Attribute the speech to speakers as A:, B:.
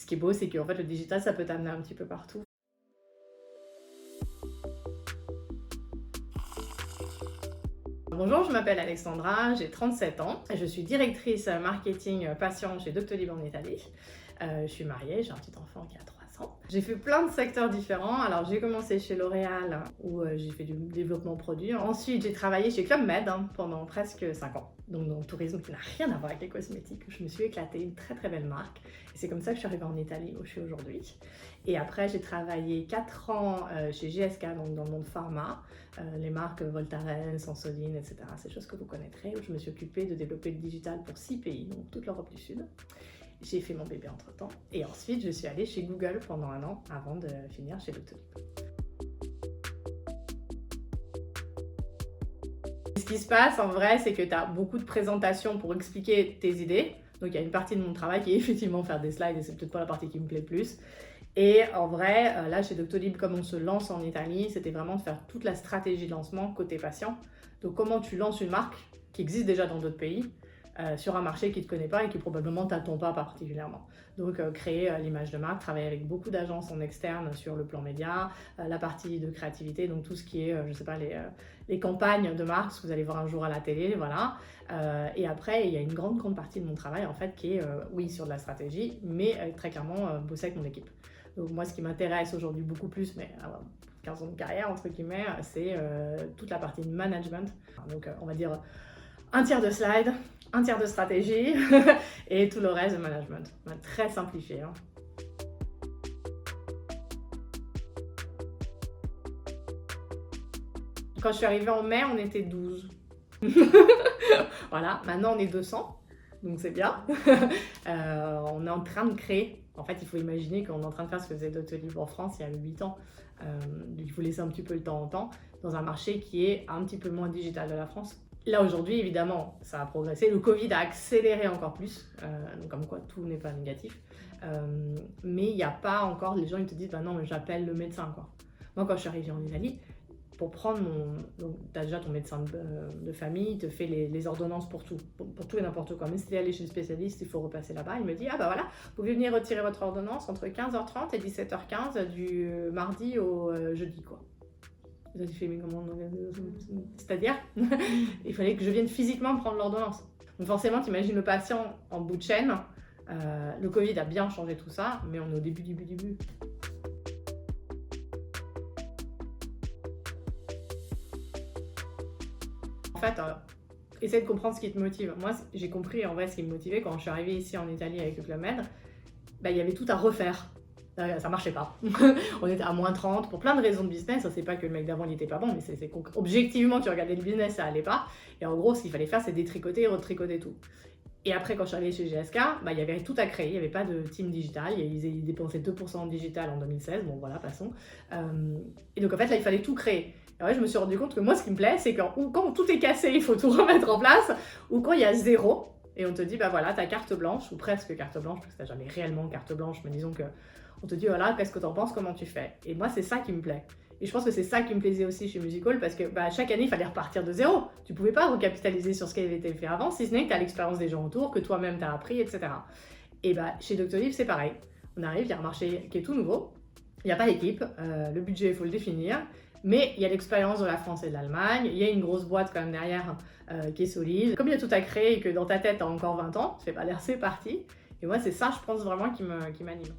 A: Ce qui est beau, c'est qu'en fait, le digital, ça peut t'amener un petit peu partout. Bonjour, je m'appelle Alexandra, j'ai 37 ans. Je suis directrice marketing patient chez Doctolib en Italie. Je suis mariée, j'ai un petit enfant qui a 3 ans. J'ai fait plein de secteurs différents. Alors j'ai commencé chez L'Oréal où j'ai fait du développement produit. Ensuite j'ai travaillé chez Club Med pendant presque 5 ans. Donc dans le tourisme qui n'a rien à voir avec les cosmétiques. Je me suis éclatée, une très très belle marque. Et c'est comme ça que je suis arrivée en Italie où je suis aujourd'hui. Et après j'ai travaillé 4 ans chez GSK, donc dans le monde pharma. Les marques Voltaren, Sensodyne, etc. Ces choses que vous connaîtrez, où je me suis occupée de développer le digital pour 6 pays, donc toute l'Europe du Sud. J'ai fait mon bébé entre-temps. Et ensuite, je suis allée chez Google pendant 1 an avant de finir chez Doctolib. Ce qui se passe en vrai, c'est que tu as beaucoup de présentations pour expliquer tes idées. Donc il y a une partie de mon travail qui est effectivement faire des slides et c'est peut-être pas la partie qui me plaît plus. Et en vrai, là chez Doctolib, comme on se lance en Italie, c'était vraiment de faire toute la stratégie de lancement côté patient. Donc comment tu lances une marque qui existe déjà dans d'autres pays, sur un marché qui ne te connaît pas et qui probablement ne t'attend pas particulièrement. Donc créer l'image de marque, travailler avec beaucoup d'agences en externe sur le plan média, la partie de créativité, donc tout ce qui est, je sais pas, les campagnes de marque, ce que vous allez voir un jour à la télé, voilà. Et après, il y a une grande partie de mon travail en fait qui est, oui, sur de la stratégie, mais très clairement bosser avec mon équipe. Donc moi, ce qui m'intéresse aujourd'hui beaucoup plus, mais 15 ans de carrière entre guillemets, c'est toute la partie de management. Donc on va dire un tiers de slide, un tiers de stratégie et tout le reste de management. Très simplifié. Quand je suis arrivée en mai, on était 12. Voilà, maintenant on est 200, donc c'est bien. On est en train de créer. En fait, il faut imaginer qu'on est en train de faire ce que faisait Doctolib en France il y a 8 ans. Il faut laisser un petit peu le temps au temps dans un marché qui est un petit peu moins digital de la France. Là aujourd'hui, évidemment, ça a progressé. Le Covid a accéléré encore plus, donc comme quoi tout n'est pas négatif. Mais il n'y a pas encore, les gens ils te disent bah non, mais j'appelle le médecin quoi. Moi, quand je suis arrivée en Italie, pour prendre donc tu as déjà ton médecin de famille, il te fait les ordonnances pour tout et n'importe quoi. Mais si tu es allé chez le spécialiste, il faut repasser là-bas. Il me dit ah bah voilà, vous pouvez venir retirer votre ordonnance entre 15h30 et 17h15 du mardi au jeudi quoi. J'ai fait mais comment c'est-à-dire il fallait que je vienne physiquement prendre l'ordonnance. Donc forcément, tu imagines le patient en bout de chaîne. Le Covid a bien changé tout ça, mais on est au début. En fait, essaie de comprendre ce qui te motive. Moi, j'ai compris en vrai ce qui me motivait quand je suis arrivée ici en Italie avec le Club Med. Il y avait tout à refaire. Ça marchait pas. On était à -30 pour plein de raisons de business. C'est pas que le mec d'avant il était pas bon, mais c'est objectivement tu regardais le business, ça allait pas. Et en gros, ce qu'il fallait faire, c'est détricoter et retricoter tout. Et après, quand je suis arrivée chez GSK, il y avait tout à créer. Il n'y avait pas de team digital. Ils dépensaient 2% en digital en 2016. Bon, voilà, passons. Et donc, en fait, là, il fallait tout créer. Et ouais, je me suis rendu compte que moi, ce qui me plaît, c'est quand tout est cassé, il faut tout remettre en place, ou quand il y a 0, et on te dit, bah voilà, t'as carte blanche, ou presque carte blanche, parce que t'as jamais réellement carte blanche, mais disons que on te dit, voilà, qu'est-ce que t'en penses, comment tu fais? Et moi, c'est ça qui me plaît. Et je pense que c'est ça qui me plaisait aussi chez Musical, parce que chaque année, il fallait repartir de 0. Tu pouvais pas recapitaliser sur ce qui avait été fait avant, si ce n'est que tu as l'expérience des gens autour, que toi-même tu as appris, etc. Et chez Doctolib, c'est pareil. On arrive, il y a un marché qui est tout nouveau, il n'y a pas d'équipe, le budget, il faut le définir, mais il y a l'expérience de la France et de l'Allemagne, il y a une grosse boîte quand même derrière qui est solide. Comme il y a tout à créer et que dans ta tête, tu as encore 20 ans, tu fais pas l'air, c'est parti. Et moi, c'est ça, je pense vraiment, qui m'anime.